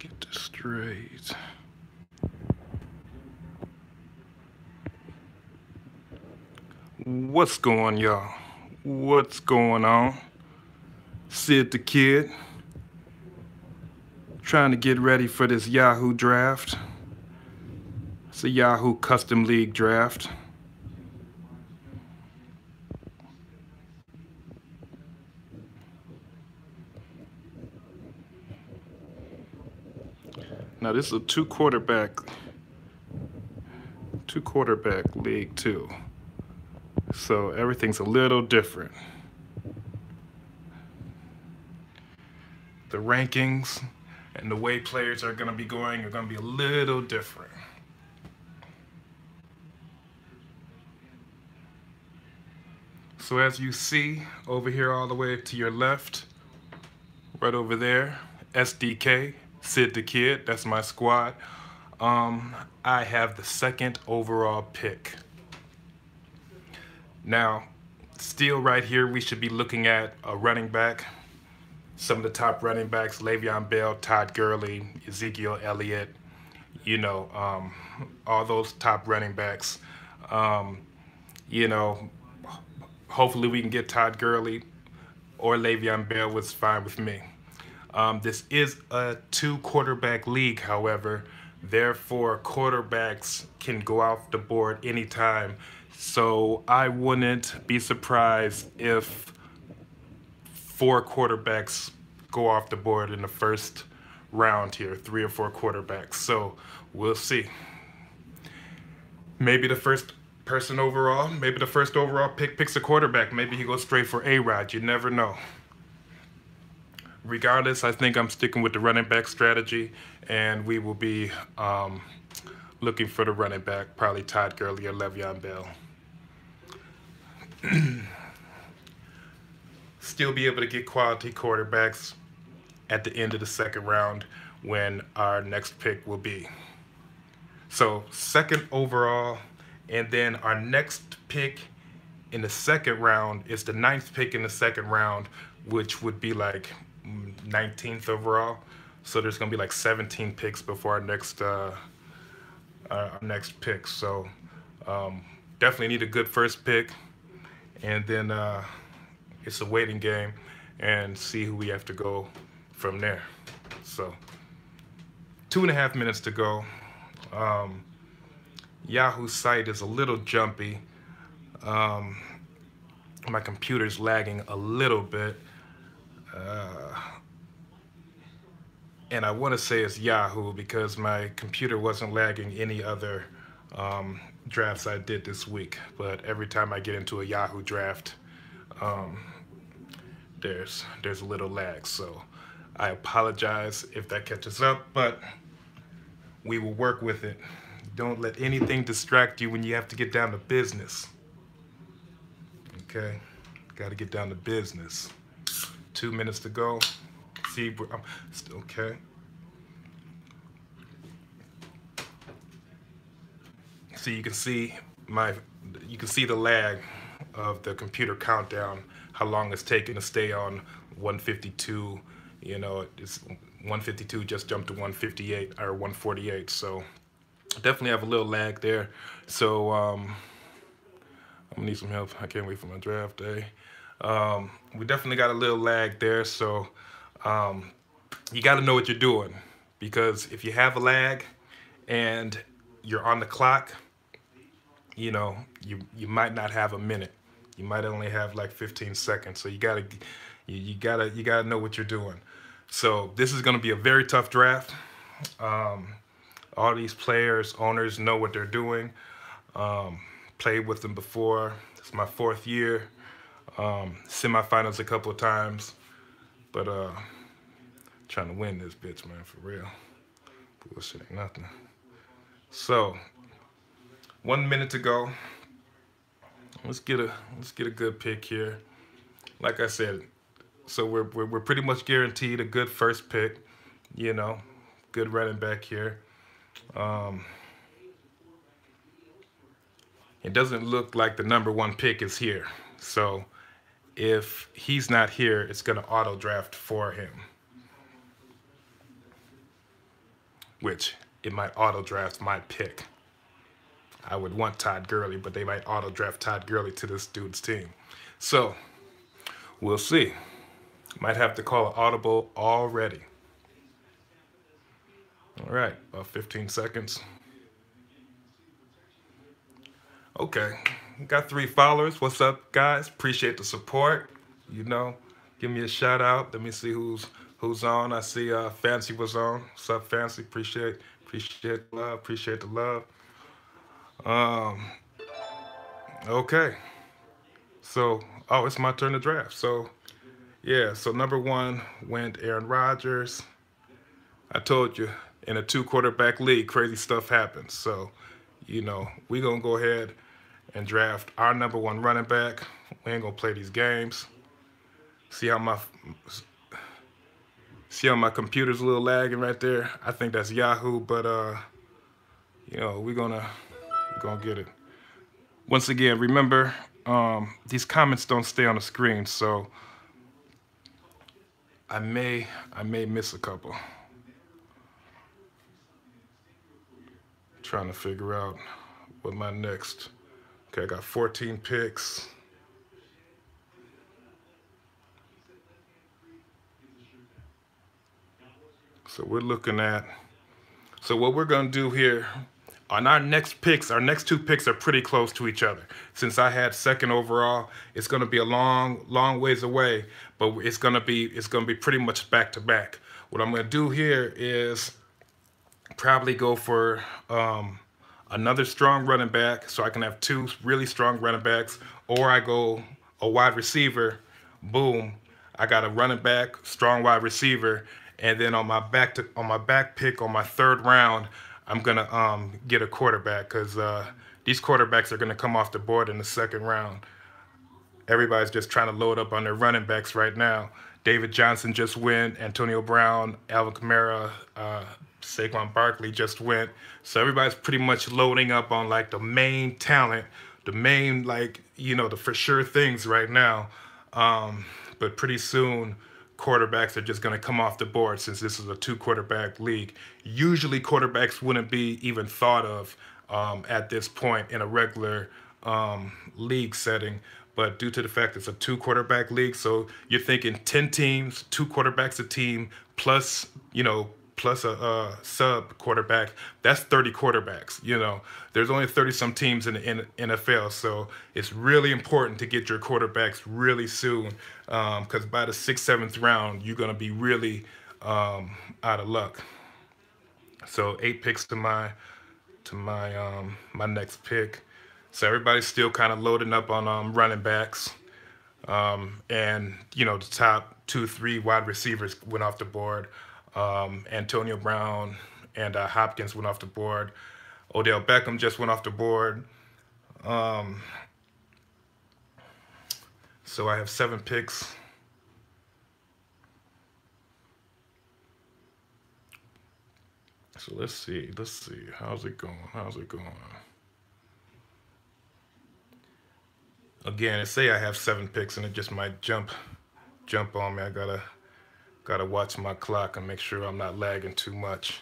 Get this straight. What's going, y'all? What's going on? Sid the Kid, trying to get ready for this Yahoo draft. It's a Yahoo Custom League draft. Now this is a two quarterback league too. So everything's a little different. The rankings and the way players are going to be going are going to be a little different. So as you see over here all the way to your left, right over there, SDK, Sid the Kid, that's my squad. I have the second overall pick. Now, still right here, we should be looking at a running back. Some of the top running backs, Le'Veon Bell, Todd Gurley, Ezekiel Elliott, all those top running backs. You know, hopefully we can get Todd Gurley or Le'Veon Bell, was fine with me. This is a two-quarterback league, however. Therefore, quarterbacks can go off the board anytime. So I wouldn't be surprised if 4 quarterbacks go off the board in the first round here, 3 or 4 quarterbacks. So we'll see. Maybe the first overall pick picks a quarterback. Maybe he goes straight for A-Rod. You never know. Regardless, I think I'm sticking with the running back strategy, and we will be looking for the running back, probably Todd Gurley or Le'Veon Bell. Still be able to get quality quarterbacks at the end of the second round when our next pick will be. So second overall, and then our next pick in the second round is the 9th pick in the second round, which would be like 19th overall. So there's gonna be like 17 picks before our next pick. So definitely need a good first pick, and then it's a waiting game and see who we have to go from there. So 2.5 minutes to go. Yahoo site is a little jumpy. My computer's lagging a little bit. And I want to say it's Yahoo because my computer wasn't lagging any other drafts I did this week. But every time I get into a Yahoo draft, there's a little lag. So I apologize if that catches up, but we will work with it. Don't let anything distract you when you have to get down to business. Okay? Got to get down to business. 2 minutes to go. See, I'm still okay. So you can see the lag of the computer countdown, how long it's taken to stay on 152. You know, it's 152 just jumped to 158 or 148. So definitely have a little lag there. So I'm gonna need some help. I can't wait for my draft day. We definitely got a little lag there. So you got to know what you're doing, because if you have a lag and you're on the clock, you know, you might not have a minute. You might only have like 15 seconds. So you gotta know what you're doing. So this is gonna be a very tough draft. All these players, owners know what they're doing. Played with them before. It's my 4th year. Semifinals a couple of times, but trying to win this bitch, man, for real. Bullshit ain't nothing. So 1 minute to go. Let's get a good pick here. Like I said, so we're pretty much guaranteed a good first pick. You know, good running back here. It doesn't look like the #1 pick is here. So if he's not here, it's gonna auto draft for him. which it might auto draft my pick. I would want Todd Gurley, but they might auto draft Todd Gurley to this dude's team. So we'll see. Might have to call an audible already. All right, about 15 seconds. Okay, got 3 followers. What's up, guys? Appreciate the support. You know, give me a shout out. Let me see who's on. I see Fancy was on. What's up, Fancy? Appreciate the love. Appreciate the love. Okay. So, it's my turn to draft. So, yeah. So number 1 went Aaron Rodgers. I told you, in a 2-quarterback league, crazy stuff happens. So, you know, we're gonna go ahead and draft our number 1 running back. We ain't gonna play these games. See how my computer's a little lagging right there. I think that's Yahoo, but you know, we're gonna get it. Once again, remember, these comments don't stay on the screen, so I may miss a couple. Trying to figure out what my next. Okay, I got 14 picks. So we're looking at. So what we're gonna do here on our next picks, our next 2 picks are pretty close to each other. Since I had 2nd overall, it's gonna be a long ways away, but it's gonna be pretty much back to back. What I'm gonna do here is probably go for another strong running back, so I can have 2 really strong running backs, or I go a wide receiver. Boom, I got a running back, strong wide receiver, and then on my back pick on my 3rd round, I'm gonna get a quarterback, because these quarterbacks are gonna come off the board in the 2nd round. Everybody's just trying to load up on their running backs right now. David Johnson just went, Antonio Brown, Alvin Kamara, Saquon Barkley just went. So everybody's pretty much loading up on like the main talent, the main, like, you know, the for sure things right now. But pretty soon, quarterbacks are just going to come off the board, since this is a 2-quarterback league. Usually quarterbacks wouldn't be even thought of at this point in a regular league setting. But due to the fact it's a 2-quarterback league, so you're thinking 10 teams, 2 quarterbacks a team, plus, you know, plus a sub quarterback, that's 30 quarterbacks. You know, there's only 30 some teams in the NFL, so it's really important to get your quarterbacks really soon, because by the 6th, 7th round, you're gonna be really out of luck. So 8 picks to my my next pick. So everybody's still kind of loading up on running backs, and you know, the top 2, 3 wide receivers went off the board. Antonio Brown and Hopkins went off the board. Odell Beckham just went off the board. So I have 7 picks. So let's see. How's it going? Again, it say I have 7 picks, and it just might jump on me. I gotta watch my clock and make sure I'm not lagging too much.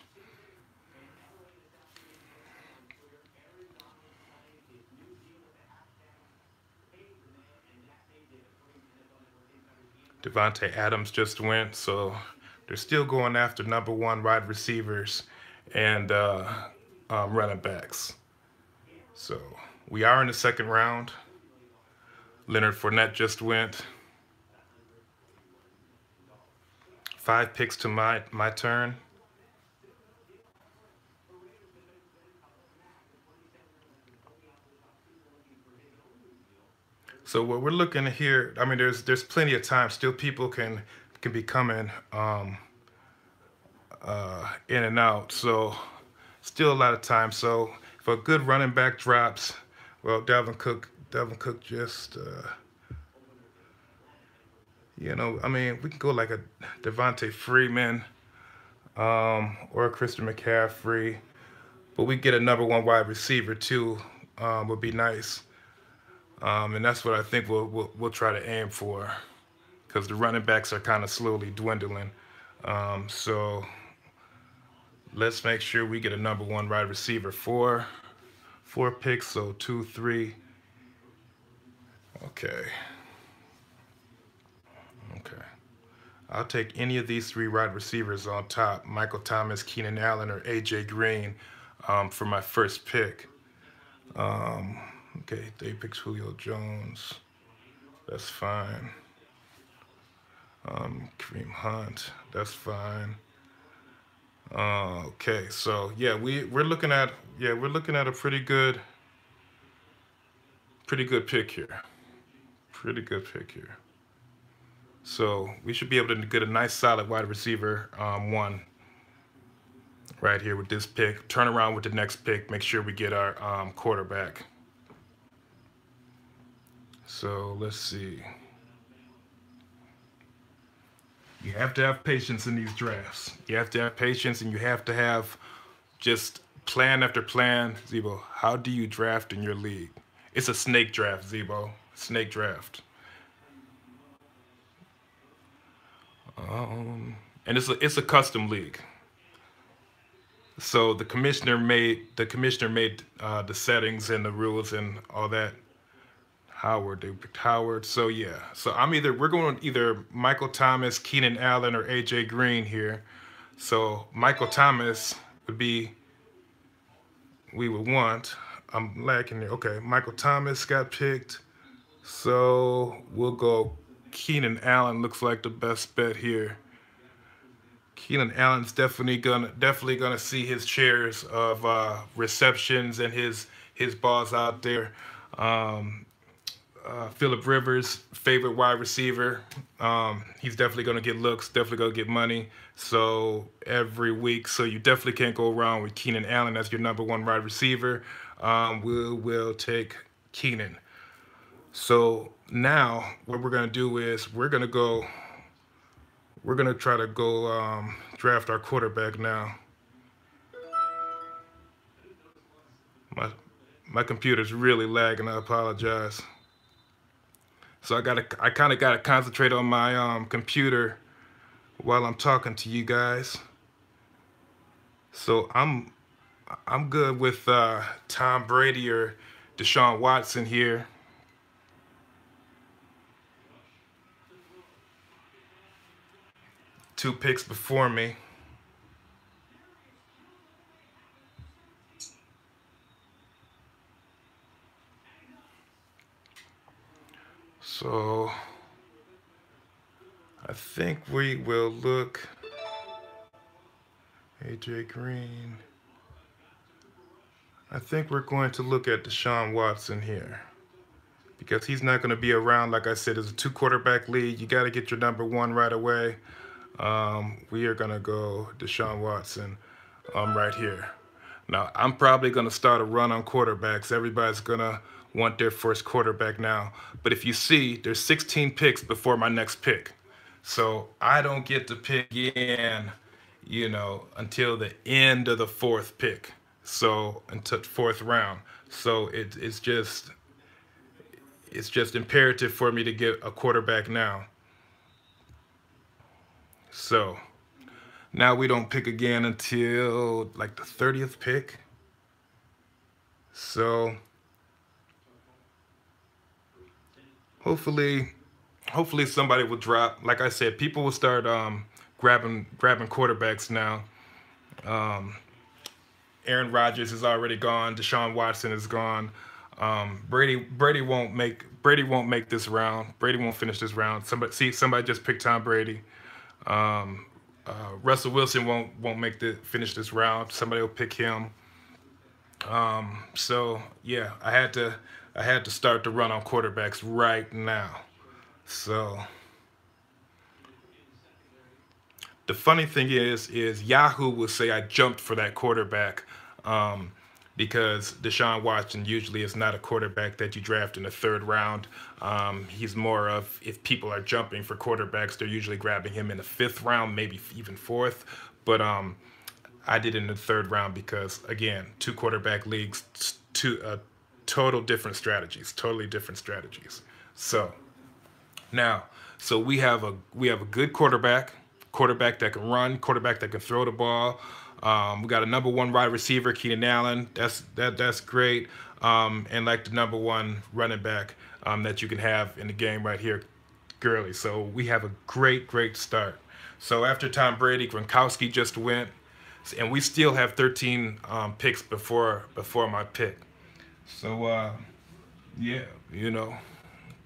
Devontae Adams just went, so they're still going after number 1 wide receivers and running backs. So we are in the 2nd round. Leonard Fournette just went. 5 picks to my turn. So what we're looking at here, I mean, there's plenty of time. Still, people can be coming in and out. So still a lot of time. So if a good running back drops, well, Dalvin Cook just. You know, I mean, we can go like a Devontae Freeman or a Christian McCaffrey, but we get a number 1 wide receiver too, would be nice. And that's what I think we'll try to aim for, because the running backs are kind of slowly dwindling. So let's make sure we get a number one wide receiver. Four picks, so 2, 3. Okay. Okay. I'll take any of these three wide receivers on top, Michael Thomas, Keenan Allen, or A.J. Green, for my first pick. Okay, they picked Julio Jones. That's fine. Kareem Hunt. That's fine. Okay, so yeah, we're looking at a pretty good pick here. Pretty good pick here. So we should be able to get a nice solid wide receiver one right here with this pick. Turn around with the next pick. Make sure we get our quarterback. So let's see. You have to have patience in these drafts. You have to have patience, and you have to have just plan after plan. Zebo, how do you draft in your league? It's a snake draft, Zebo. Snake draft. And it's a custom league. So the commissioner made the settings and the rules and all that. They picked Howard. So yeah. So we're going either Michael Thomas, Keenan Allen, or AJ Green here. So Michael Thomas would be we would want. I'm lacking there. Okay, Michael Thomas got picked. So we'll go Keenan Allen. Looks like the best bet here. Keenan Allen's definitely gonna see his shares of receptions and his balls out there. Phillip Rivers, favorite wide receiver. He's definitely gonna get looks, definitely gonna get money. So every week, so you definitely can't go wrong with Keenan Allen as your number one wide receiver. We'll take Keenan. So now what we're gonna do is we're gonna try to go draft our quarterback now. My computer's really lagging. I apologize. So I kind of gotta concentrate on my computer while I'm talking to you guys. So I'm good with Tom Brady or Deshaun Watson here. Two picks before me. So I think we will look AJ Green. I think we're going to look at Deshaun Watson here because he's not going to be around. Like I said, it's a 2-quarterback league. You got to get your number one right away. We are going to go Deshaun Watson right here. Now, I'm probably going to start a run on quarterbacks. Everybody's going to want their first quarterback now. But if you see, there's 16 picks before my next pick. So I don't get to pick again, until the end of the 4th pick. So until 4th round. So it's just imperative for me to get a quarterback now. So now we don't pick again until like the 30th pick. So hopefully somebody will drop. Like I said, people will start grabbing quarterbacks now. Aaron Rodgers is already gone. Deshaun Watson is gone. Brady won't make this round. Brady won't finish this round. Somebody just picked Tom Brady. Russell Wilson won't finish this round. Somebody will pick him. So yeah, I had to start the run on quarterbacks right now. So the funny thing is Yahoo will say I jumped for that quarterback because Deshaun Watson usually is not a quarterback that you draft in the 3rd round. He's more of, if people are jumping for quarterbacks, they're usually grabbing him in the 5th round, maybe even 4th. But I did it in the 3rd round because, again, 2-quarterback leagues, totally different strategies. So now, we have a good quarterback that can run, quarterback that can throw the ball. We got a number one wide receiver, Keenan Allen. That's great. And like the number one running back that you can have in the game right here, Gurley. So we have a great start. So after Tom Brady, Gronkowski just went, and we still have 13 picks before my pick. So yeah,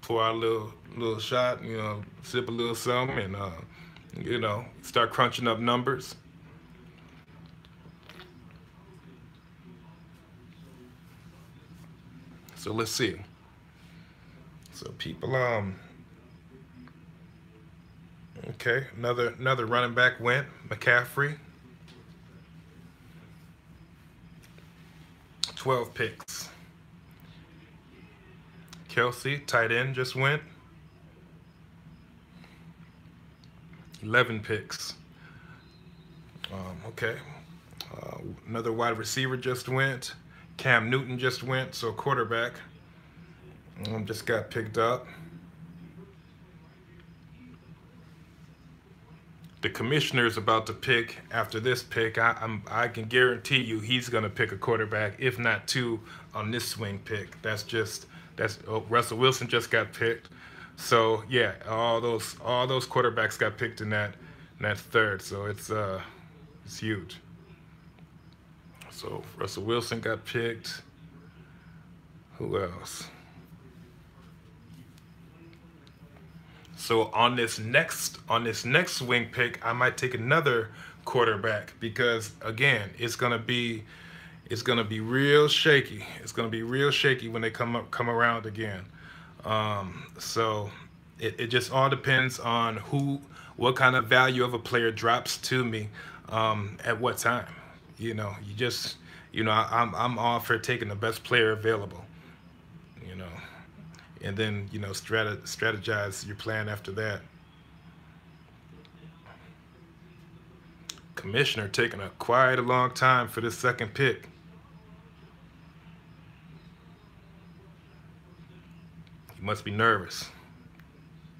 pour out a little shot, sip a little something, and start crunching up numbers. So let's see. So people, okay, another running back went, McCaffrey, 12 picks. Kelsey, tight end, just went, 11 picks. Okay, another wide receiver just went. Cam Newton just went, so quarterback just got picked up. The commissioner's about to pick after this pick. I can guarantee you he's gonna pick a quarterback, if not two, on this swing pick. Russell Wilson just got picked. So yeah, all those quarterbacks got picked in that third. So it's huge. So Russell Wilson got picked. Who else? So on this next swing pick, I might take another quarterback because again, it's gonna be real shaky. It's gonna be real shaky when they come around again. So it just all depends on what kind of value of a player drops to me at what time. I'm all for taking the best player available. You know, and then strategize your plan after that. Commissioner taking quite a long time for this second pick. He must be nervous.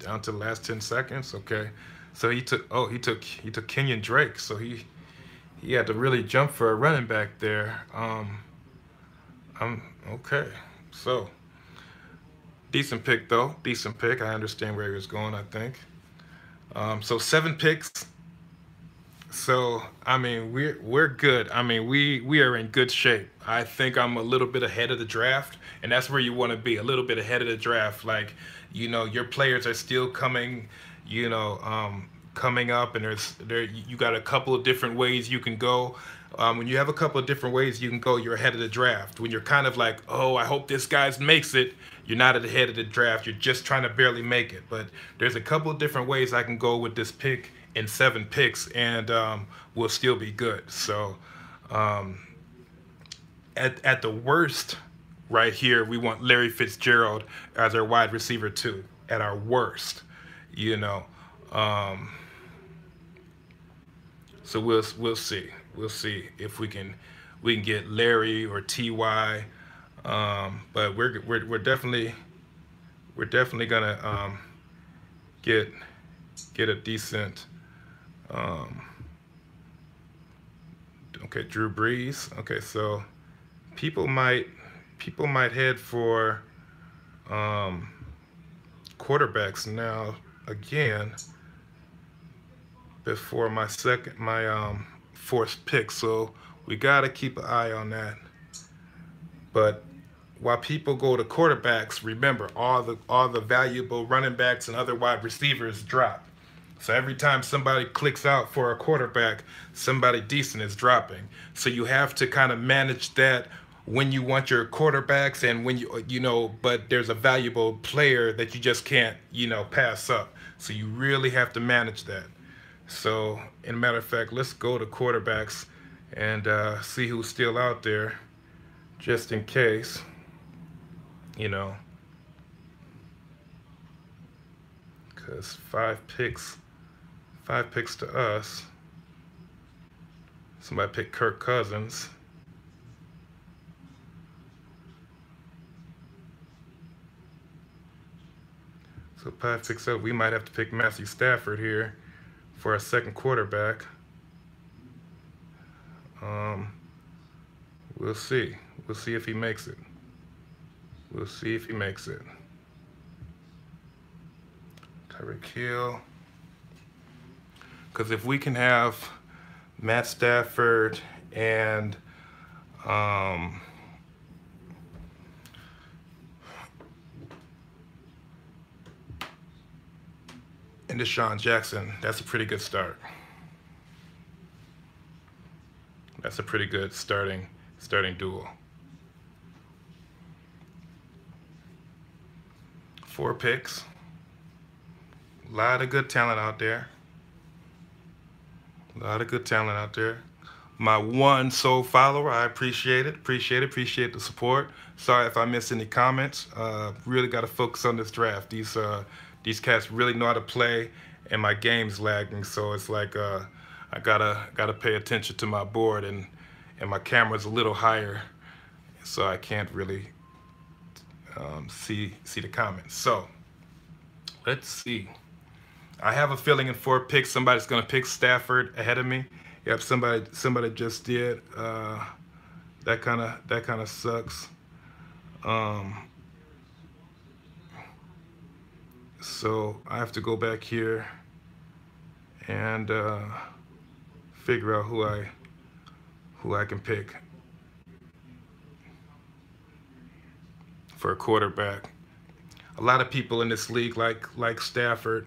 Down to the last 10 seconds. Okay, so he took Kenyon Drake. So he had to really jump for a running back there. I'm okay. So decent pick though. Decent pick. I understand where he was going. I think. So 7 picks. So I mean we're good. I mean we are in good shape. I think I'm a little bit ahead of the draft, and that's where you want to be, a little bit ahead of the draft. Like your players are still coming, coming up, and you got a couple of different ways you can go. When you have a couple of different ways you can go, you're ahead of the draft. When you're kind of like, oh, I hope this guy makes it, you're not at the head of the draft. You're just trying to barely make it. But there's a couple of different ways I can go with this pick in 7 picks, and we'll still be good. So at the worst, right here, we want Larry Fitzgerald as our wide receiver too. At our worst, So we'll see if we can get Larry or Ty. But we're definitely gonna get a decent. Okay, Drew Brees. Okay, so people might head for quarterbacks now again before my fourth pick. So we gotta keep an eye on that. But while people go to quarterbacks, remember all the valuable running backs and other wide receivers drop. So every time somebody clicks out for a quarterback, somebody decent is dropping. So you have to kind of manage that when you want your quarterbacks and when but there's a valuable player that you just can't, pass up. So you really have to manage that. So, in a matter of fact, let's go to quarterbacks and see who's still out there, just in case, because 5 picks to us. Somebody picked Kirk Cousins. So 5 picks up, we might have to pick Matthew Stafford here for a second quarterback. Um, we'll see. We'll see if he makes it. We'll see if he makes it. Tyreek Hill. Because if we can have Matt Stafford and um, Deshaun Jackson, that's a pretty good start. That's a pretty good starting duel. 4 picks. A lot of good talent out there. A lot of good talent out there. My one sole follower, I appreciate it. Appreciate the support. Sorry if I missed any comments. Really got to focus on this draft. These cats really know how to play, and my game's lagging. So it's like I gotta pay attention to my board, and my camera's a little higher, so I can't really see the comments. So let's see. I have a feeling in 4 picks somebody's gonna pick Stafford ahead of me. Yep, somebody just did. That kind of sucks. So I have to go back here and figure out who I can pick for a quarterback. A lot of people in this league like Stafford,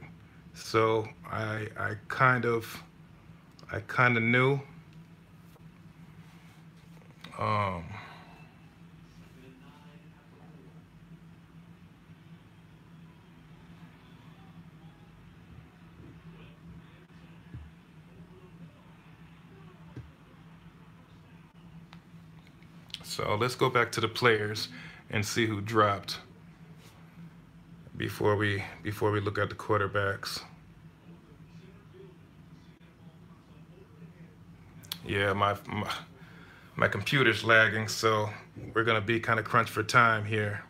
so I kind of knew. So let's go back to the players and see who dropped before we look at the quarterbacks. Yeah, my computer's lagging, so we're gonna be kind of crunched for time here.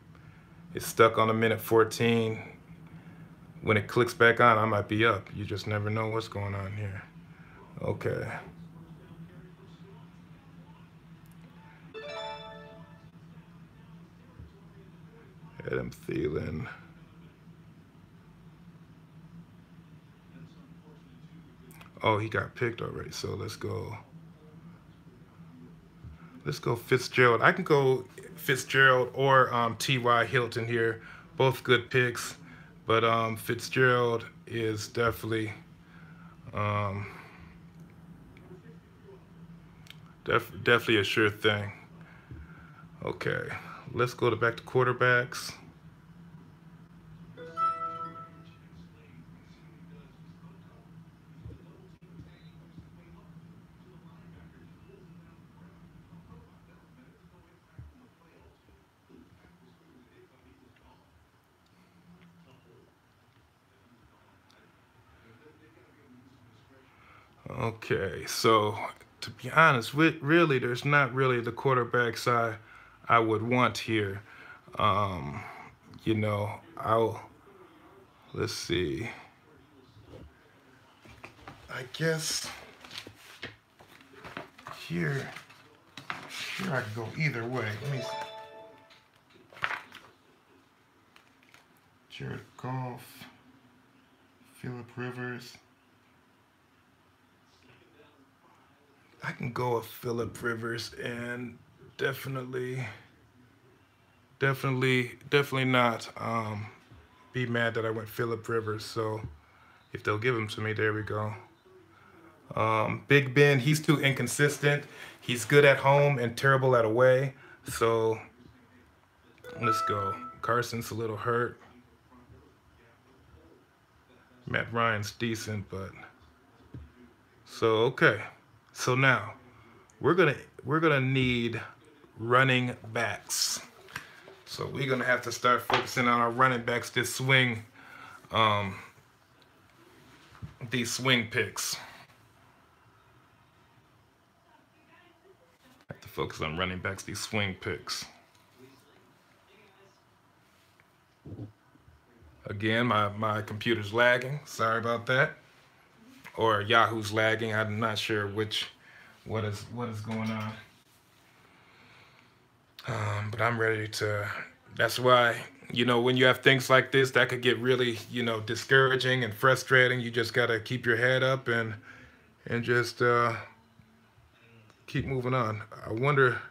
It's stuck on a minute 14. When it clicks back on, I might be up. You just never know what's going on here. Okay. Adam Thielen. Oh, he got picked already, so let's go. Let's go Fitzgerald. I can go Fitzgerald or T.Y. Hilton here. Both good picks, but Fitzgerald is definitely definitely a sure thing. Okay, let's go back to quarterbacks. Okay, so to be honest, really, there's not really the quarterbacks I would want here. Um, you know, let's see. I guess here I can go either way. Let me see. Jared Goff, Phillip Rivers. I can go with Phillip Rivers, and definitely not be mad that I went Phillip Rivers. So if they'll give him to me, there we go. Big Ben, he's too inconsistent. He's good at home and terrible at away. So let's go. Carson's a little hurt. Matt Ryan's decent, but so okay. So now we're gonna need running backs. So we're gonna have to start focusing on our running backs this swing, these swing picks. Have to focus on running backs, these swing picks. Again, my computer's lagging. Sorry about that. Or Yahoo's lagging. I'm not sure which what is going on. But I'm ready to. That's why, when you have things like this that could get really, discouraging and frustrating. You just gotta keep your head up and just keep moving on. I wonder,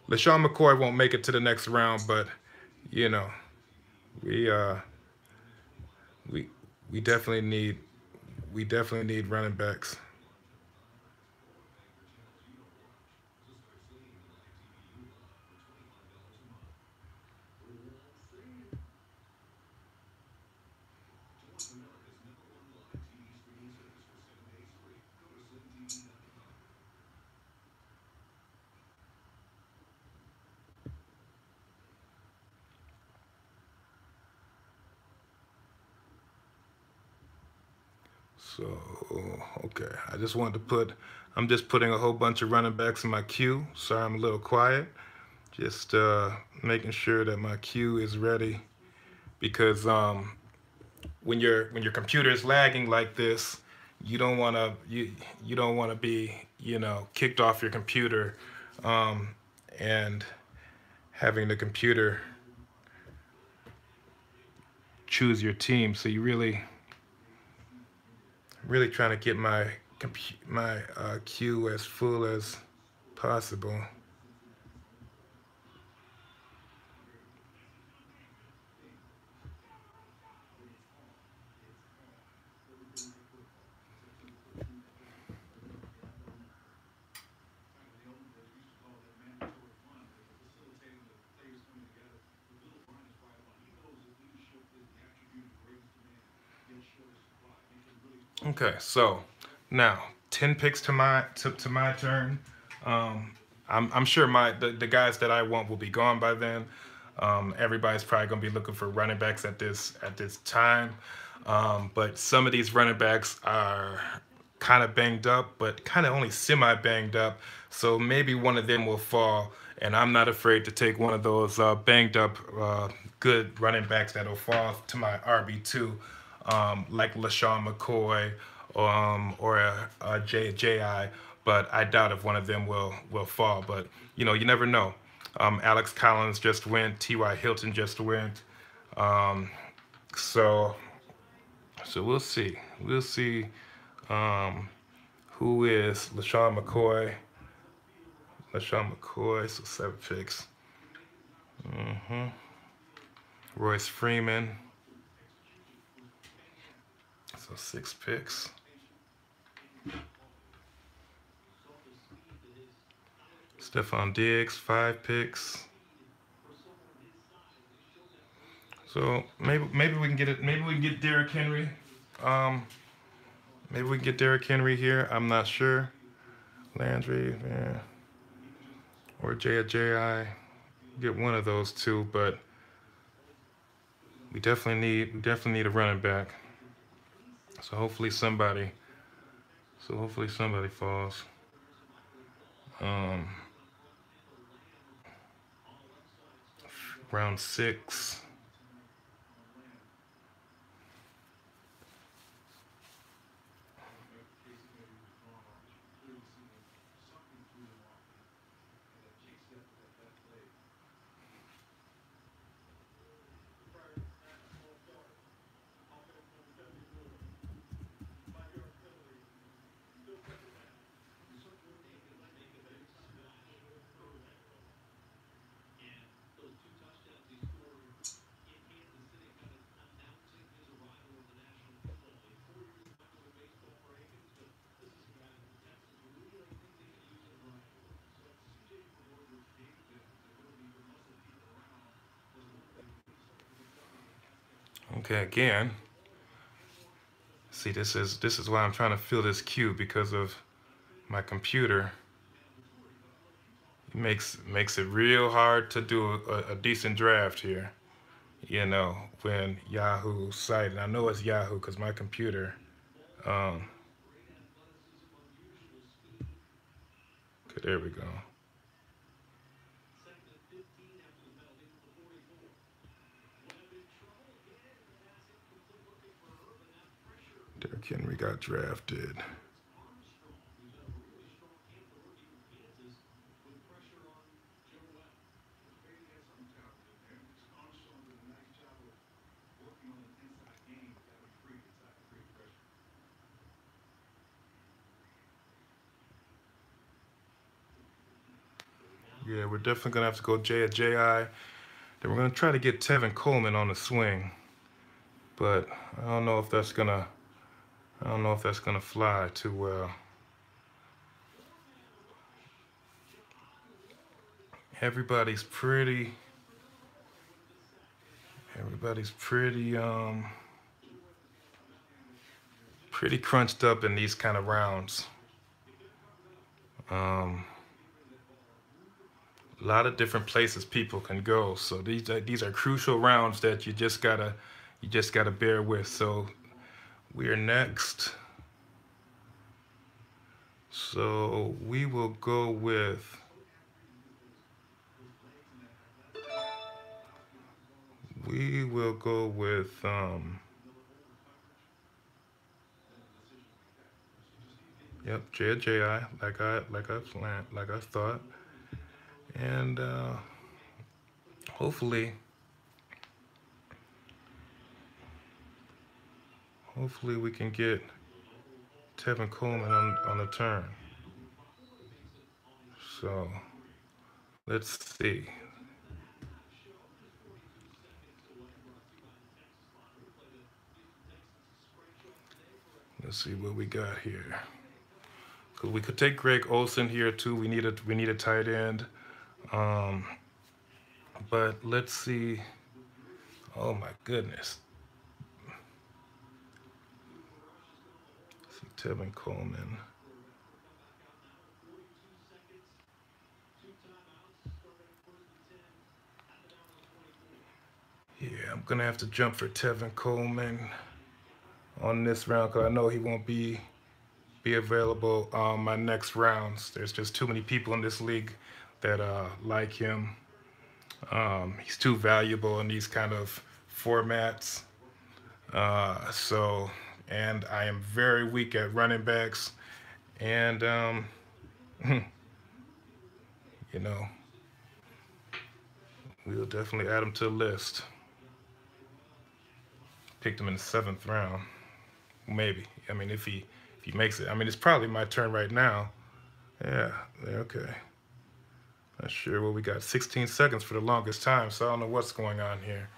LaShawn McCoy won't make it to the next round, but you know, we uh, we we definitely need running backs. So okay, I just wanted to put. I'm just putting a whole bunch of running backs in my queue. Sorry, I'm a little quiet. Just making sure that my queue is ready because when your computer is lagging like this, you don't want to be kicked off your computer um, and having the computer choose your team. So you really trying to get my queue as full as possible. Okay, so now 10 picks to my turn. Um, I'm sure the guys that I want will be gone by then. Everybody's probably gonna be looking for running backs at this time. But some of these running backs are kind of banged up, but kind of only semi banged up. So maybe one of them will fall, and I'm not afraid to take one of those banged up good running backs that'll fall to my RB2, like LaShawn McCoy or J.I. But I doubt if one of them will fall. But you never know. Alex Collins just went. T.Y. Hilton just went. Um, so we'll see. We'll see who is LaShawn McCoy. LaShawn McCoy, so 7 picks. Royce Freeman, so 6 picks. Stephon Diggs, 5 picks. So maybe we can get it. Maybe we can get Derrick Henry. Um, maybe we can get Derrick Henry here. I'm not sure. Landry, yeah, or J.I. Get one of those two, but we definitely need a running back. So hopefully somebody falls. Um, round 6. Okay, again. See, this is why I'm trying to fill this queue because of my computer. It makes it real hard to do a decent draft here. When Yahoo site, and I know it's Yahoo because my computer. Um, okay, there we go. Derrick Henry got drafted. Yeah, we're definitely gonna have to go J at JI. Then we're gonna try to get Tevin Coleman on the swing, but I don't know if that's gonna I don't know if that's gonna fly too well. Everybody's pretty everybody's pretty crunched up in these kind of rounds. Um, a lot of different places people can go, so these are crucial rounds that you just gotta bear with. So we're next. So we will go with we will go with yep, JI like I thought. And hopefully hopefully we can get Tevin Coleman on the turn. So let's see. Let's see what we got here. Cause we could take Greg Olson here too. We need a tight end. Um, but let's see. Oh my goodness. Let's see Tevin Coleman. Yeah, I'm gonna have to jump for Tevin Coleman on this round because I know he won't be available my next rounds. There's just too many people in this league that like him. He's too valuable in these kind of formats. And I am very weak at running backs, and you know, we'll definitely add him to the list. Picked him in the 7th round, maybe. I mean, if he makes it. I mean, it's probably my turn right now. Yeah, okay. Not sure what we got. 16 seconds for the longest time, so I don't know what's going on here.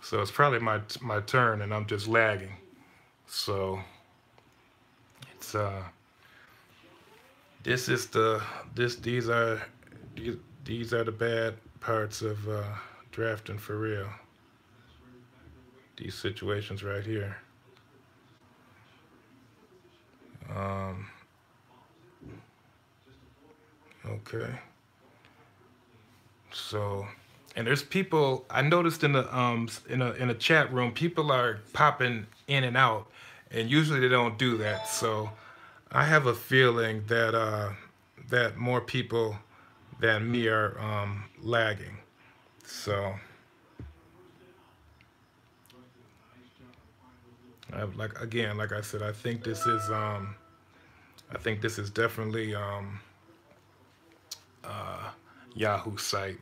So it's probably my turn, and I'm just lagging. So it's this is the this these are the bad parts of drafting for real. These situations right here. Um, okay. So, and there's people I noticed in the in a chat room, people are popping in and out, and usually they don't do that. So, I have a feeling that that more people than me are lagging. So, like again, like I said, I think this is definitely Yahoo site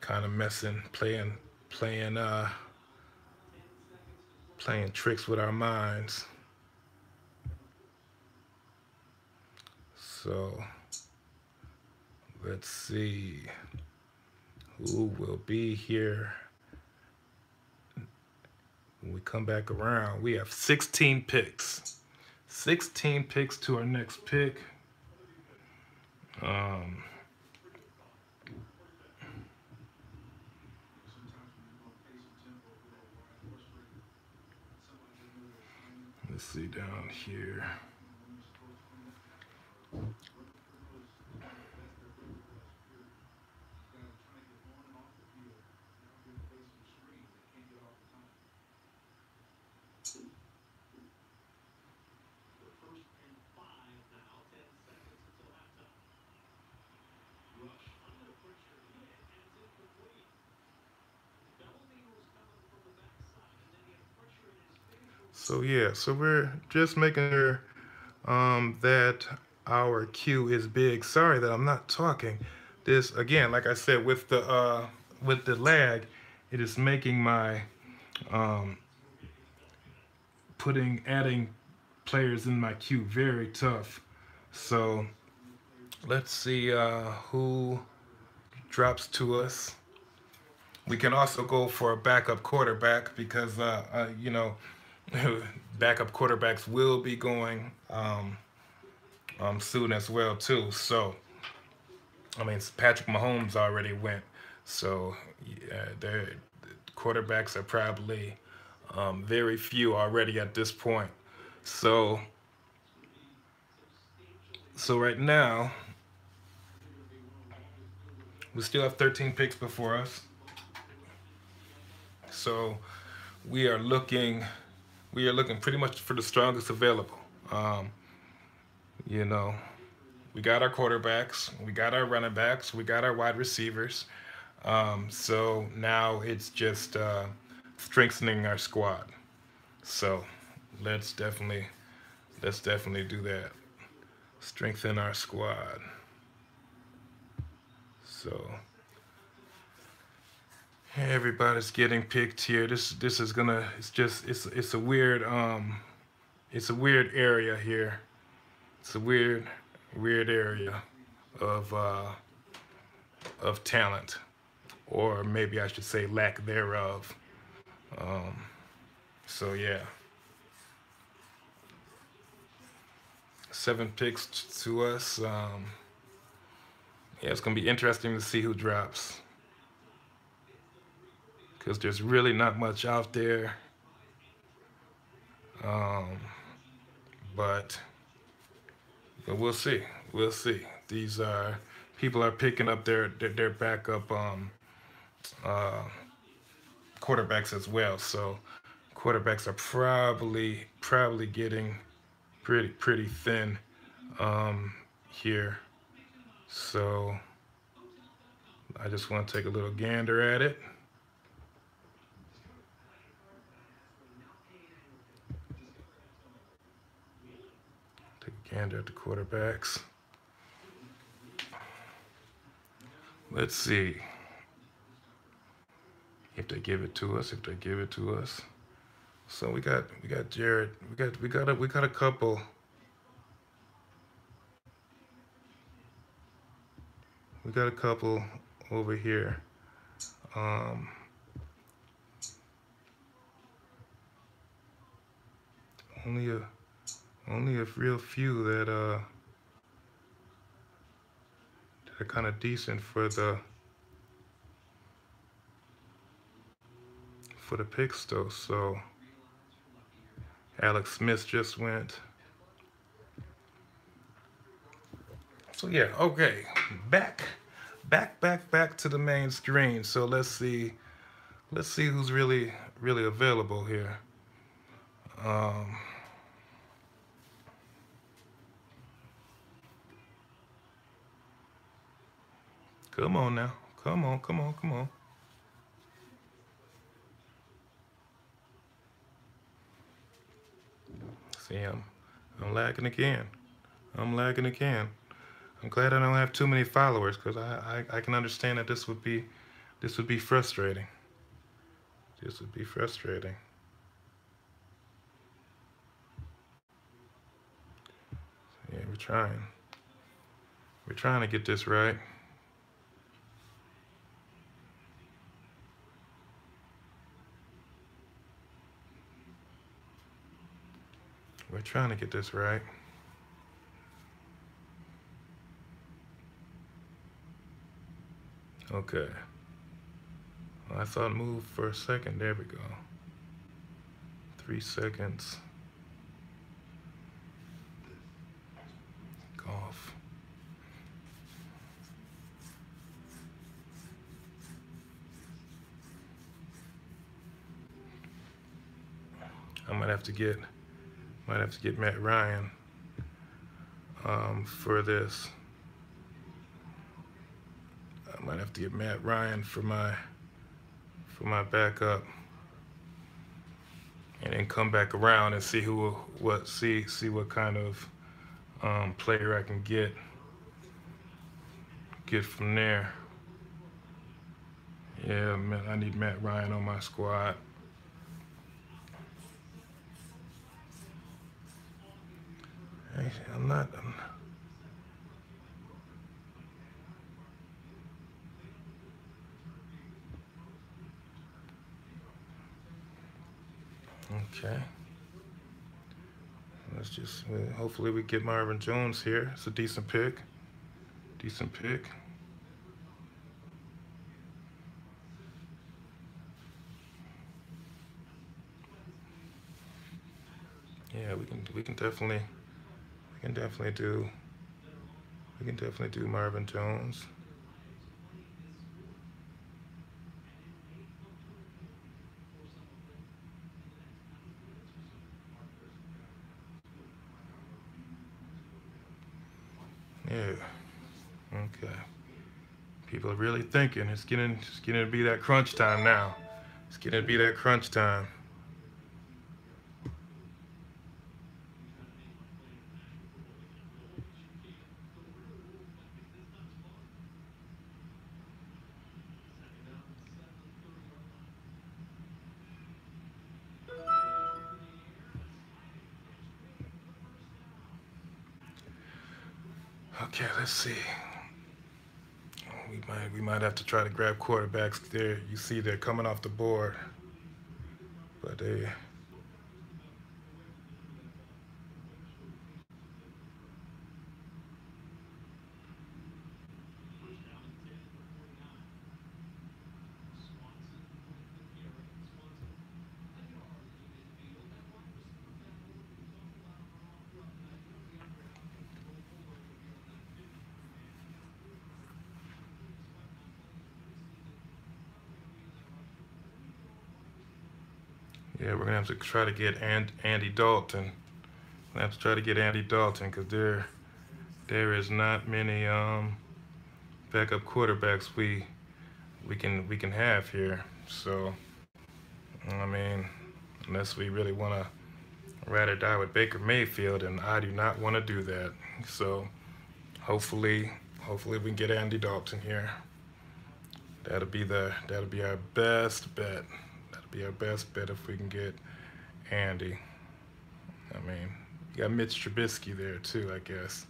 kind of messing, playing, playing tricks with our minds. So let's see who will be here when we come back around. We have 16 picks. 16 picks to our next pick. Let's see down here. So yeah, so we're just making sure that our queue is big. Sorry that I'm not talking. This again, like I said, with the lag, it is making my um, adding players in my queue very tough. So Let's see who drops to us. We can also go for a backup quarterback because backup quarterbacks will be going soon as well too. So I mean, Patrick Mahomes already went, so their quarterbacks are probably very few already at this point. So so right now we still have 13 picks before us. So we are looking we are looking pretty much for the strongest available. Um, you know, we got our quarterbacks, we got our running backs, we got our wide receivers. So now it's just strengthening our squad. So let's definitely let's definitely do that. Strengthen our squad. So everybody's getting picked here. This is gonna it's a weird it's a weird area here. It's a weird area of uh, of talent, or maybe I should say lack thereof. Um, so yeah, 7 picks to us. Yeah, it's gonna be interesting to see who drops because there's really not much out there. Um, but but we'll see. We'll see. These are people are picking up their backup uh, quarterbacks as well. So quarterbacks are probably getting pretty thin here. So I just want to take a little gander at it. Take a gander at the quarterbacks. Let's see if they give it to us. If they give it to us. So we got Jared. We got a couple. We got a couple over here. Um, only a only a real few that are kind of decent for the picks though. So Alex Smith just went. So yeah, okay. Back back to the main screen. So let's see who's really available here. Um, come on now. Come on. See, I'm lagging again. I'm lagging again. I'm glad I don't have too many followers because I can understand that this would be frustrating. This would be frustrating. Yeah, we're trying. We're trying to get this right. We're trying to get this right. Okay. Well, I thought move for a second. There we go. 3 seconds. Golf. I might have to get Matt Ryan for this. I might have to get Matt Ryan for my backup, and then come back around and see see what kind of player I can get from there. Yeah, man, I need Matt Ryan on my squad. Hey, I'm not. Okay. Let's just hopefully we get Marvin Jones here. It's a decent pick. Decent pick. Yeah, we can definitely do we can definitely do Marvin Jones. Yeah. Okay. People are really thinking. It's getting to be that crunch time now. It's getting to be that crunch time. Okay, let's see. We might have to try to grab quarterbacks there. You see they're coming off the board, but they yeah, we're gonna have to try to get Andy Dalton. We have to try to get Andy Dalton because there is not many backup quarterbacks we can have here. So I mean, unless we really want to ride or die with Baker Mayfield, and I do not want to do that. So hopefully, hopefully we can get Andy Dalton here. That'll be our best bet. That'll be our best bet if we can get Andy. I mean, you got Mitch Trubisky there too, I guess.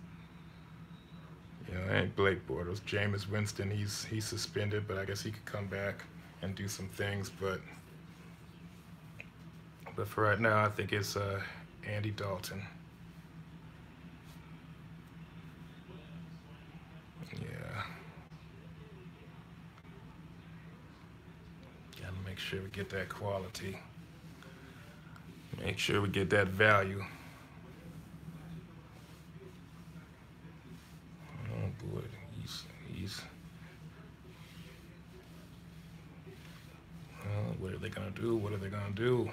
You know, ain't Blake Bortles. Jameis Winston, he's suspended, but I guess he could come back and do some things. But for right now, I think it's Andy Dalton. Yeah, gotta make sure we get that quality. Make sure we get that value. Oh boy, he's. What are they gonna do? What are they gonna do?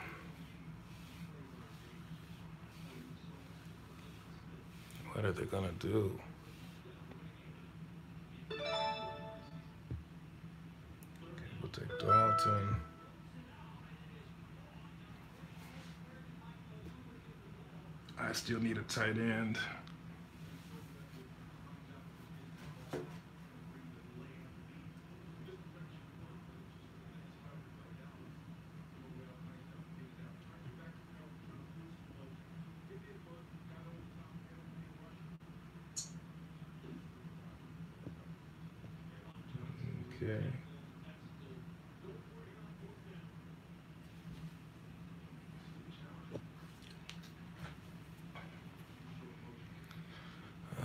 What are they gonna do? We'll take Dalton. I still need a tight end. Okay.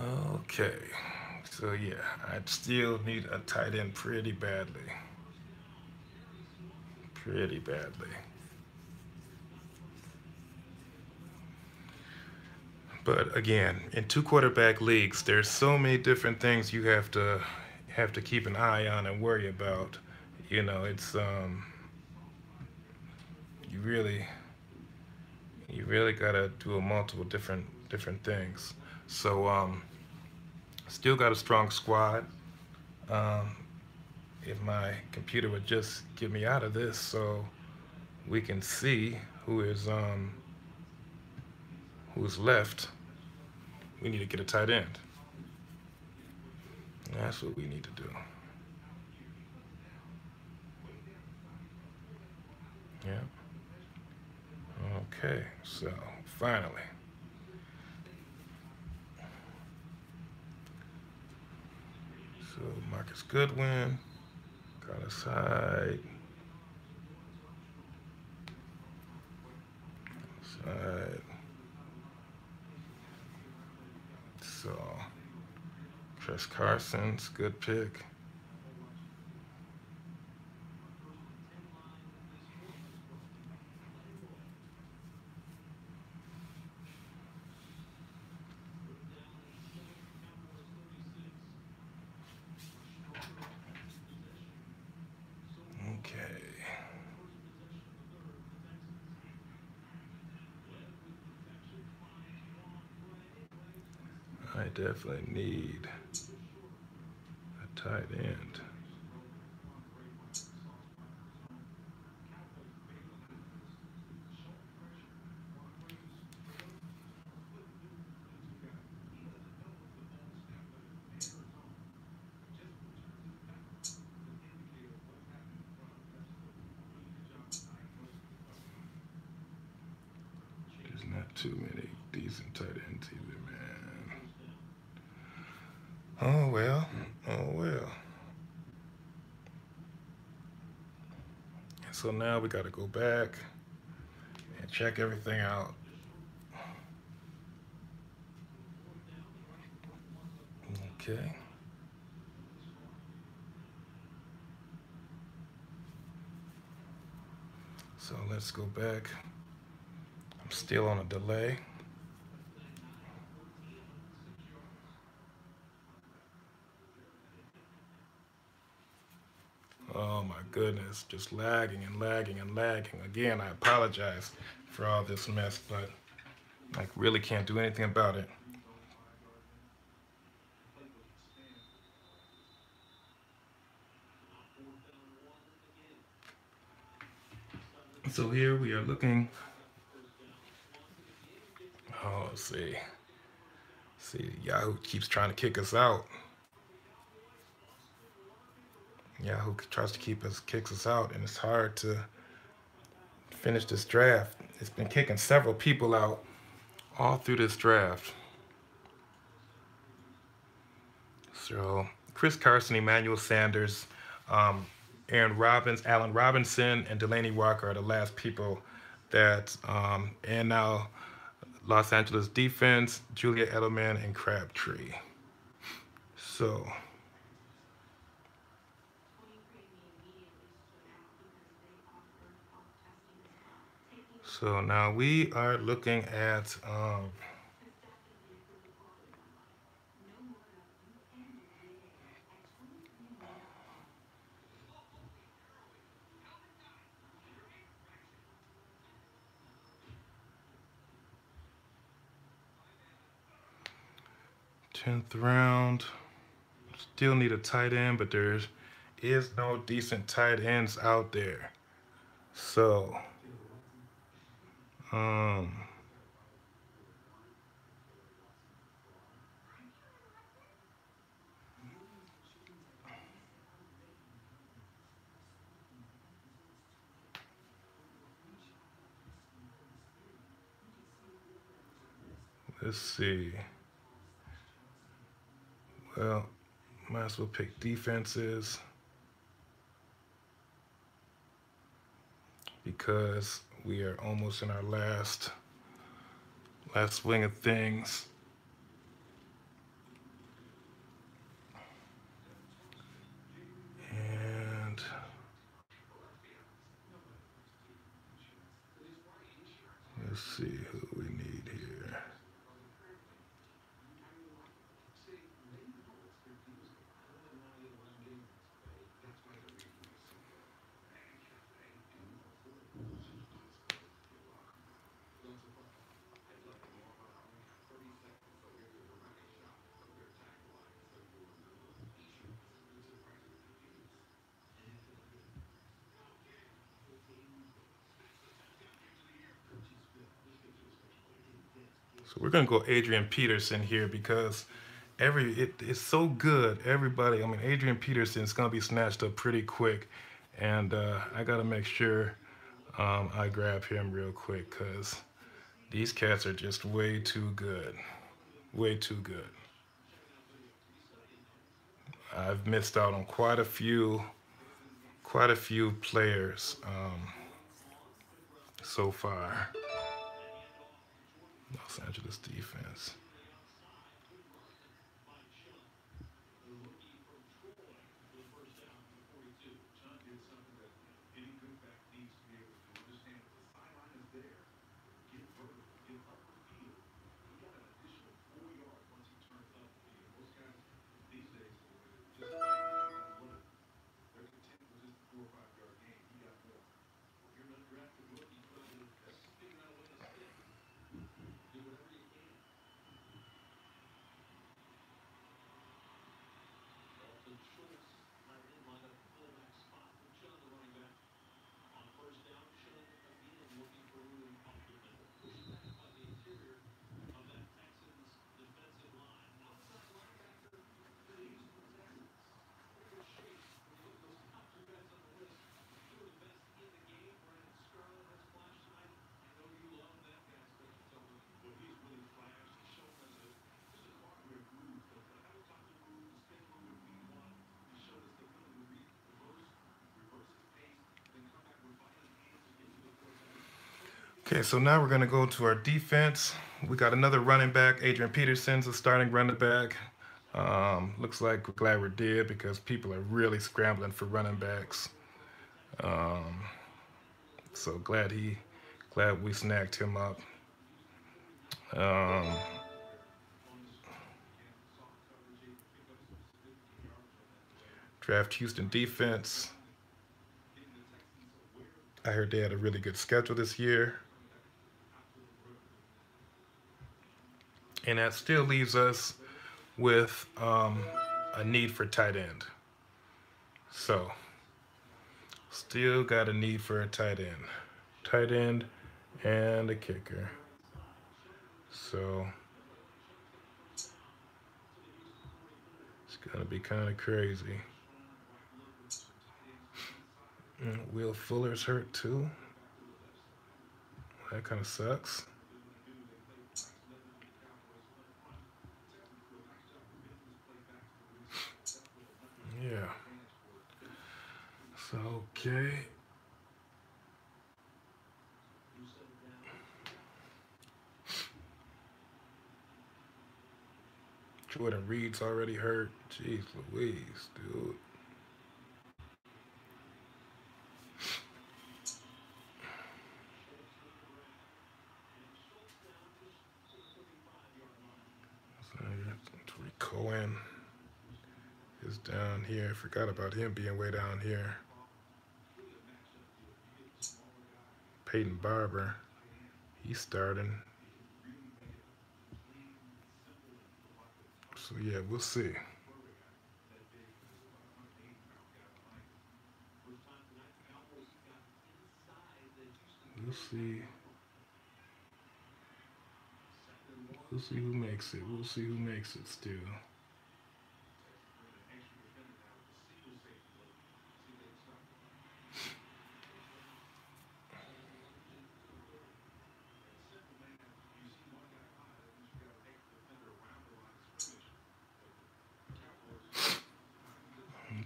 Okay. So yeah, I still need a tight end pretty badly. Pretty badly. But again, in two quarterback leagues, there's so many different things you have to keep an eye on and worry about. It's you really you really gotta do a multiple different things. So still got a strong squad. Um, if my computer would just get me out of this, so we can see who's left. We need to get a tight end. That's what we need to do. Yeah. Okay. So finally. So Marcus Goodwin, Carlos Hyde. Alright. So, Chris Carson's good pick. Okay. I definitely need a tight end. There's not too many decent tight ends either, man. Oh well. Oh well. So now we got to go back and check everything out. Okay. So let's go back. I'm still on a delay. Oh my goodness, just lagging and lagging and lagging. Again, I apologize for all this mess, but I really can't do anything about it. So here we are looking. Oh, let's see. See, Yahoo keeps trying to kick us out. Yahoo tries to kicks us out, and it's hard to finish this draft. It's been kicking several people out all through this draft. So Chris Carson, Emmanuel Sanders, Allen Robinson, and Delanie Walker are the last people that, and now Los Angeles defense, Julia Edelman and Crabtree. So now we are looking at 10th round. Still need a tight end, but there is no decent tight ends out there. So, let's see. Well, might as well pick defenses because we are almost in our last swing of things. And let's see who we need here. So we're gonna go Adrian Peterson here because it's so good. Everybody, I mean, Adrian Peterson is gonna be snatched up pretty quick, and I gotta make sure I grab him real quick because these cats are just way too good, way too good. I've missed out on quite a few players so far. Los Angeles defense. Okay, so now we're going to go to our defense. We got another running back. Adrian Peterson's a starting running back. Looks like we're glad we did because people are really scrambling for running backs. Um, so glad we snagged him up. Um, Draft Houston defense. I heard they had a really good schedule this year. And that still leaves us with a need for tight end. So, still got a need for a tight end. Tight end and a kicker. So, it's going to be kind of crazy. And Will Fuller's hurt too. That kind of sucks. Yeah. So, okay. Jordan Reed's already hurt. Jeez Louise, dude. So, Tariq Cohen is down here. Forgot about him being way down here. Peyton Barber, he's starting. So yeah, we'll see. We'll see. We'll see who makes it. We'll see who makes it still.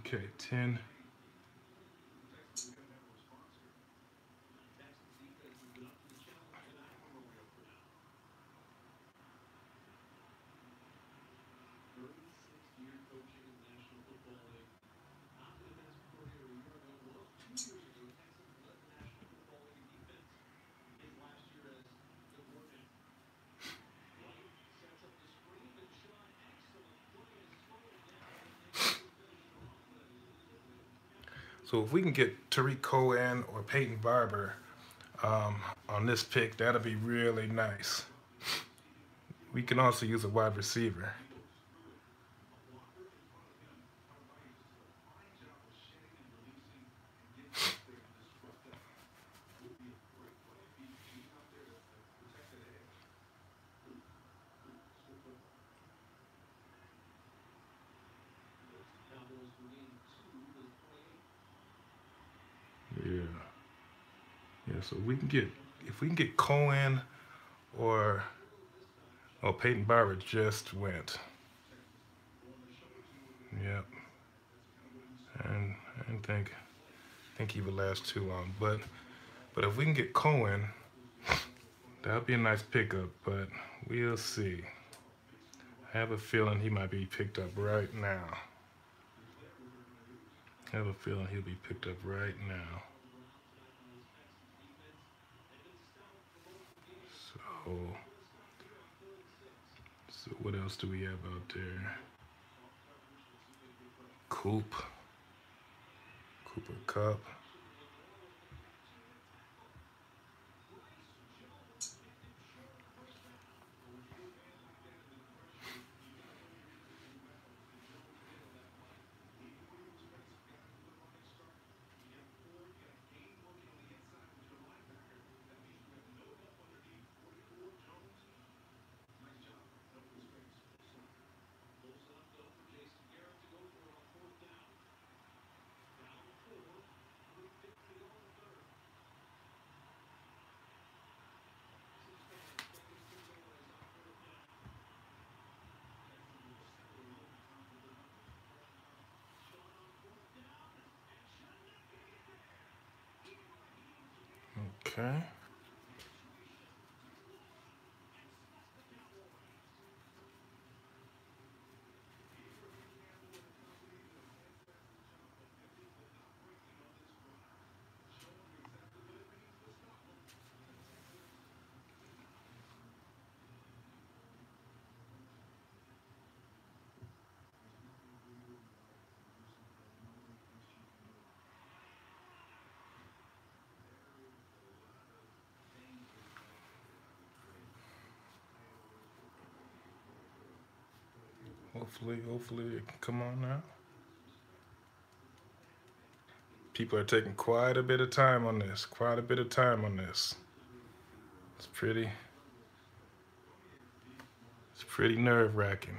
Okay, 10. So if we can get Tariq Cohen or Peyton Barber on this pick, that'll be really nice. We can also use a wide receiver. Yeah. Yeah, so we can get if we can get Cohen or Peyton Barber just went. Yep. And I didn't think he would last too long. But if we can get Cohen, That would be a nice pickup, but we'll see. I have a feeling he might be picked up right now. I have a feeling he'll be picked up right now. So, so what else do we have out there? Cooper Kupp. Okay. Hopefully it can come on now. People are taking quite a bit of time on this. Quite a bit of time on this. It's pretty nerve-wracking.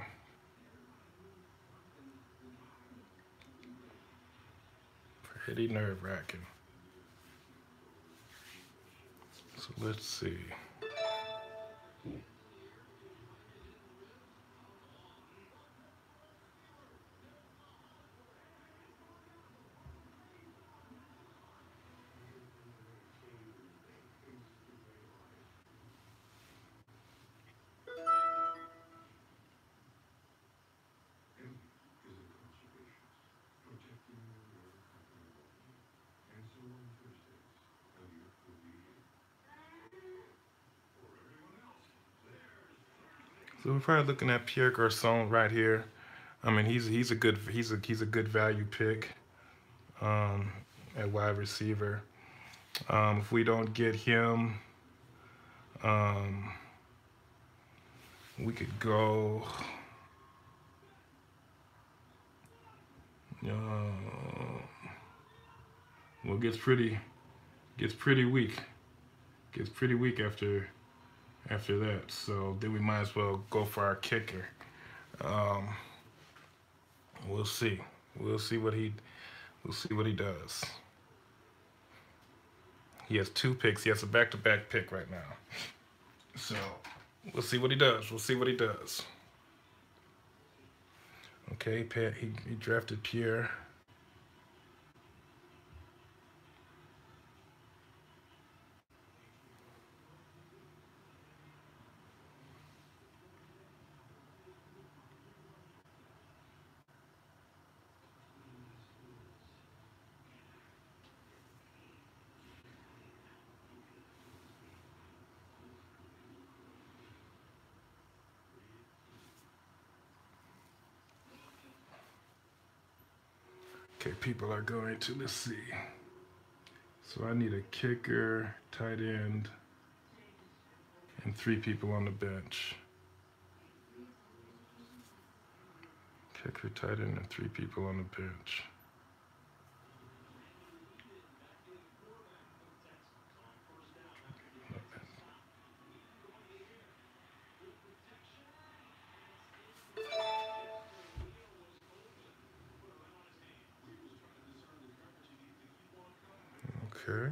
Pretty nerve-wracking. So let's see. So we're probably looking at Pierre Garcon right here. I mean, he's a good value pick um, at wide receiver. If we don't get him, um, we could go. Well, gets pretty weak. Gets pretty weak after that. So then we might as well go for our kicker. Um, we'll see. We'll see what he does. He has 2 picks. He has a back-to-back pick right now. So we'll see what he does. We'll see what he does. Okay, he drafted Pierre. Okay, people are going to, let's see. So I need a kicker, tight end, and 3 people on the bench. Kicker, tight end, and 3 people on the bench. Okay.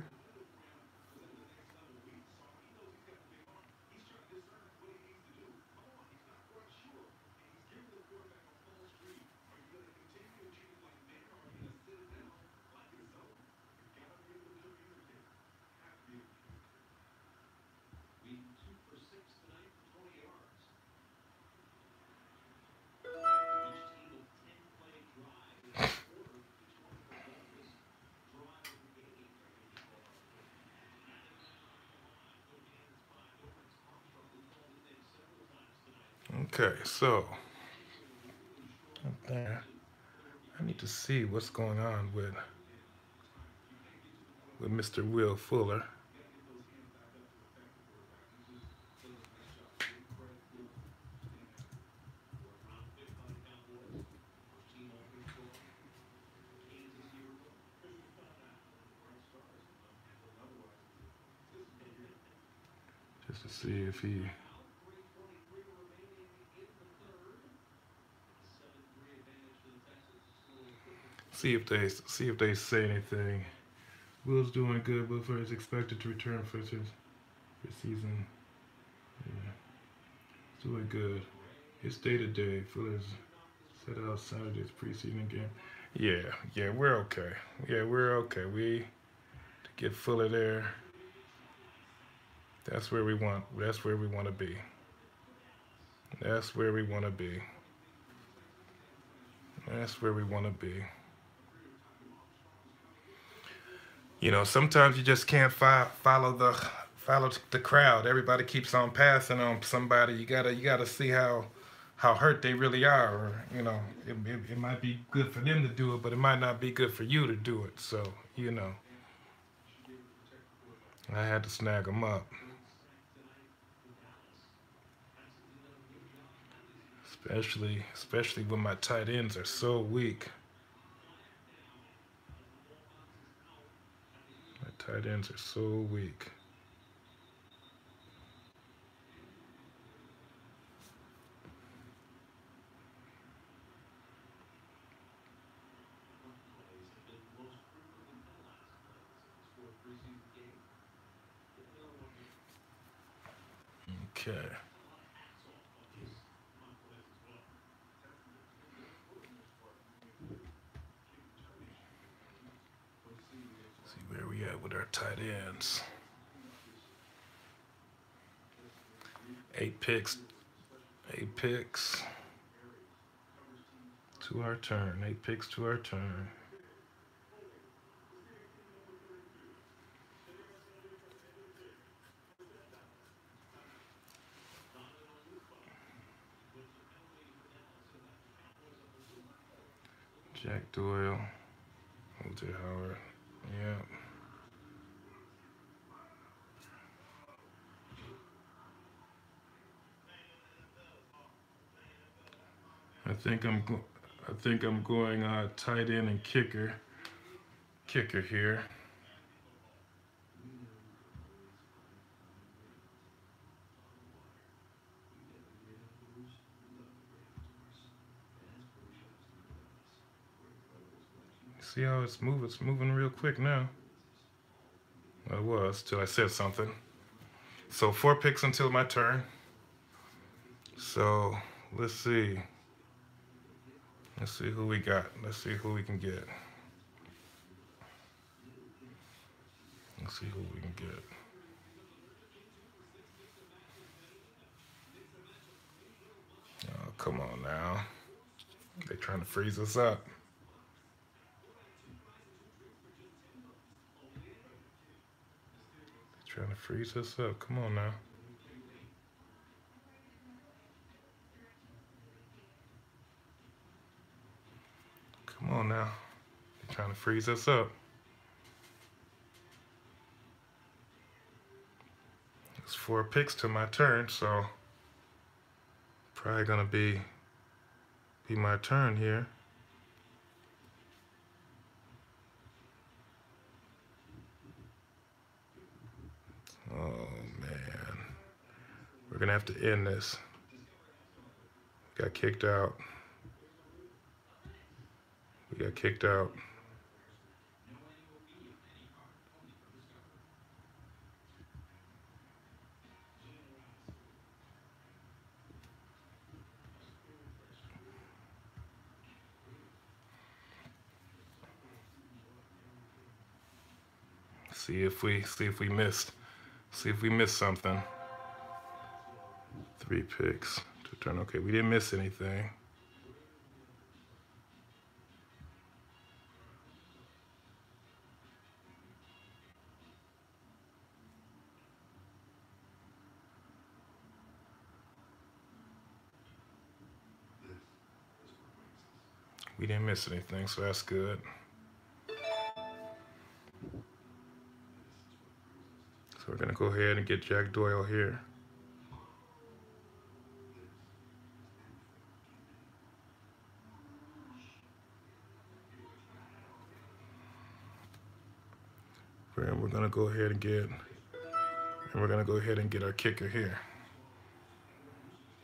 Okay, so up there, I need to see what's going on with Mr. Will Fuller. Just to see if he see if they say anything. Will's doing good, but for is expected to return for his season. Yeah, he's doing good. It's day to day. Fuller's set out Saturday's preseason game. Yeah, we're okay. Yeah, we're okay. We to get Fuller there. That's where we want. That's where we want to be. That's where we want to be. That's where we want to be. You know, sometimes you just can't follow the crowd. Everybody keeps on passing on somebody. You gotta see how hurt they really are. Or, you know, it might be good for them to do it, but it might not be good for you to do it. So you know, I had to snag them up. Especially when my tight ends are so weak. My tight ends are so weak. Okay. See where we at with our tight ends. 8 picks. 8 picks to our turn. 8 picks to our turn. Jack Doyle. O.J. Howard. Yeah. I think I'm going tight end and kicker. Kicker here. See how it's moving? It's moving real quick now. Well, it was till I said something. So 4 picks until my turn. So let's see. Let's see who we got. Let's see who we can get. Let's see who we can get. Oh, come on now. They're trying to freeze us up. They're trying to freeze us up. Come on now. Come on now. They're trying to freeze us up. It's 4 picks to my turn, so probably gonna be my turn here. Oh man, we're gonna have to end this. Got kicked out. We got kicked out. See if we missed something. 3 picks to turn. Okay, we didn't miss anything. We didn't miss anything, so that's good. So we're gonna go ahead and get Jack Doyle here. And we're gonna go ahead and get our kicker here.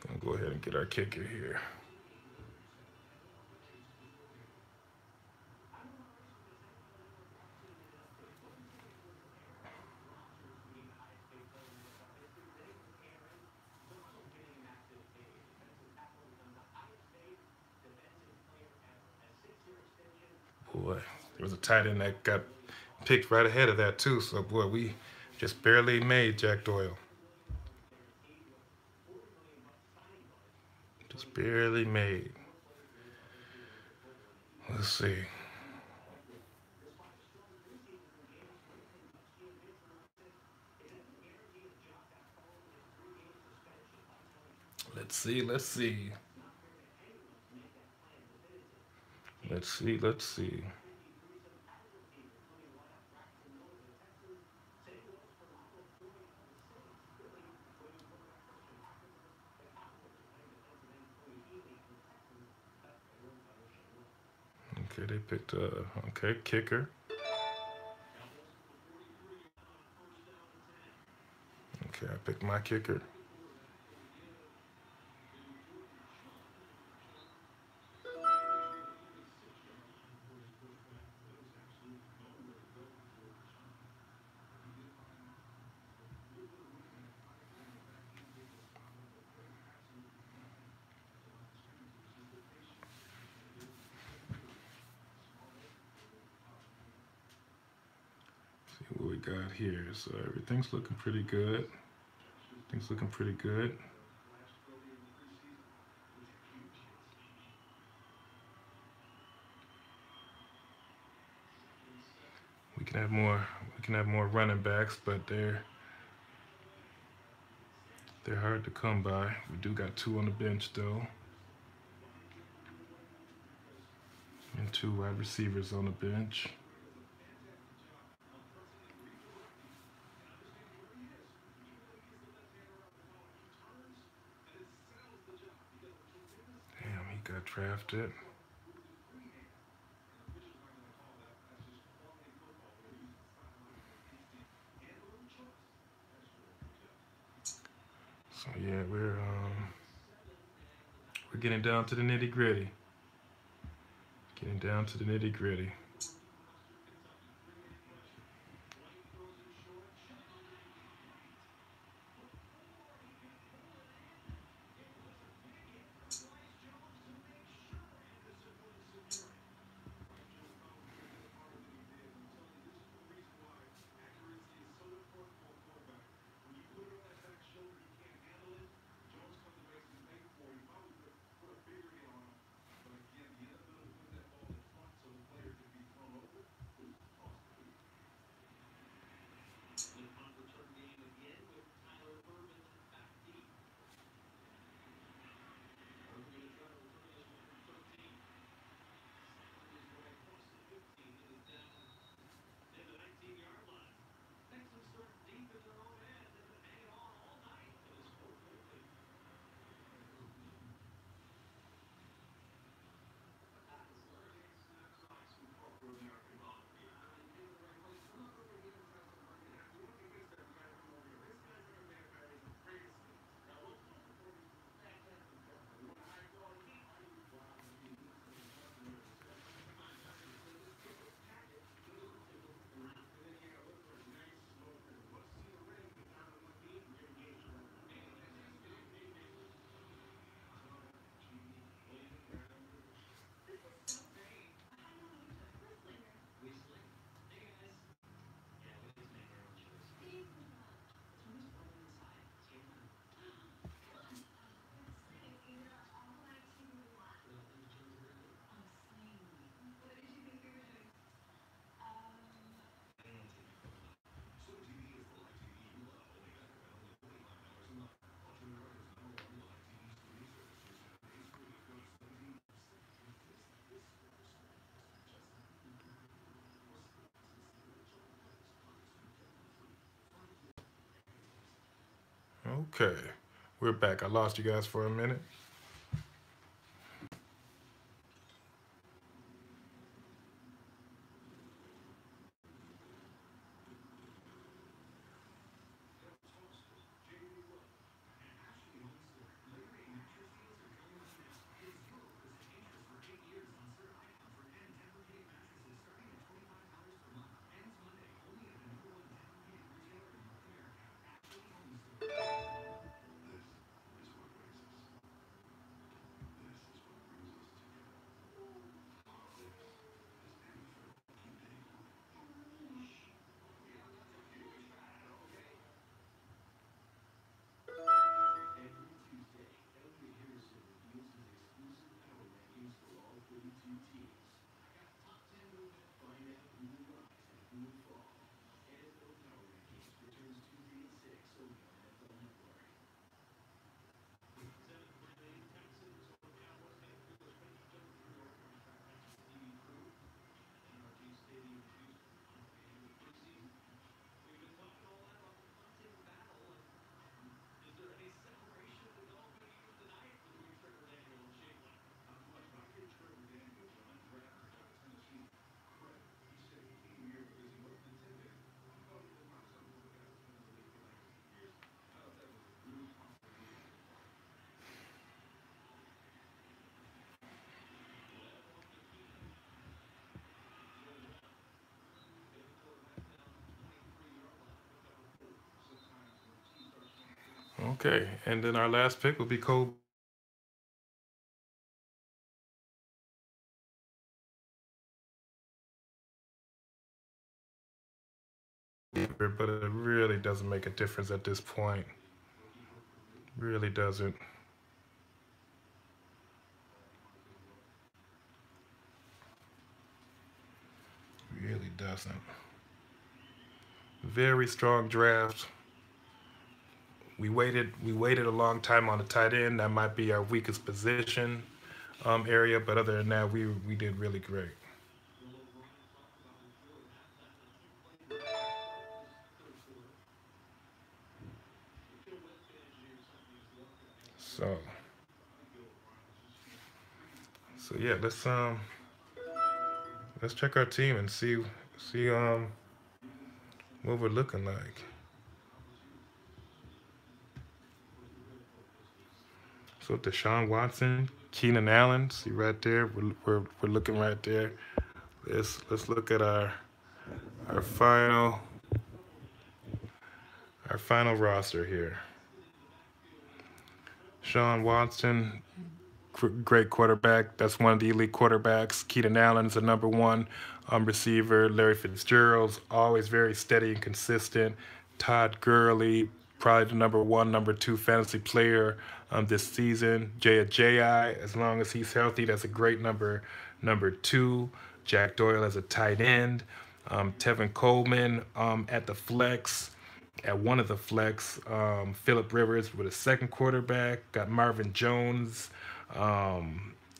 Gonna go ahead and get our kicker here. Boy, there was a tight end that got picked right ahead of that too. So boy, we just barely made Jack Doyle. Just barely made. Let's see. Let's see. Let's see. Let's see. Let's see. Okay, they picked okay, kicker. Okay, I picked my kicker. See what we got here. So everything's looking pretty good. Things looking pretty good. We can have more. We can have more running backs, but they're hard to come by. We do got 2 on the bench though, and 2 wide receivers on the bench. Damn, he got drafted. So yeah, we're getting down to the nitty gritty. Getting down to the nitty gritty. Okay, we're back. I lost you guys for a minute. Okay, and then our last pick will be Kobe. But it really doesn't make a difference at this point. Really doesn't. Really doesn't. Very strong draft. We waited a long time on the tight end. That might be our weakest position area, but other than that, we did really great. So so yeah, let's check our team and see what we're looking like. So Deshaun Watson, Keenan Allen, see right there. We're looking right there. Let's look at our final our final roster here. Sean Watson, great quarterback. That's one of the elite quarterbacks. Keenan Allen's the number one receiver. Larry Fitzgerald's always very steady and consistent. Todd Gurley, probably the number one, number two fantasy player this season. Jay Ajayi, as long as he's healthy, that's a great number two. Jack Doyle as a tight end. Tevin Coleman at the flex. At one of the flex, Philip Rivers with a second quarterback. Got Marvin Jones,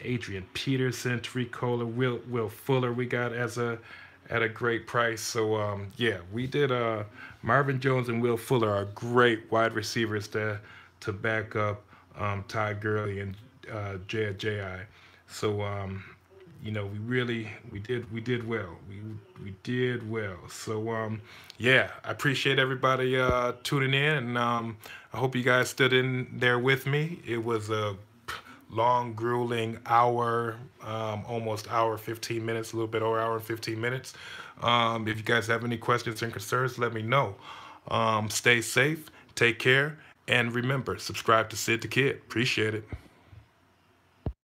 Adrian Peterson, Tariq Kohler, Will Fuller. We got as a at a great price. So yeah, we did. Marvin Jones and Will Fuller are great wide receivers to back up Todd Gurley and Jay Ajayi. So we did well. We did well. So yeah, I appreciate everybody tuning in, and I hope you guys stood in there with me. It was a long, grueling hour, almost hour 15 minutes, a little bit over hour and 15 minutes. If you guys have any questions and concerns, let me know. Stay safe, take care, and remember, subscribe to Sid the Kid. Appreciate it.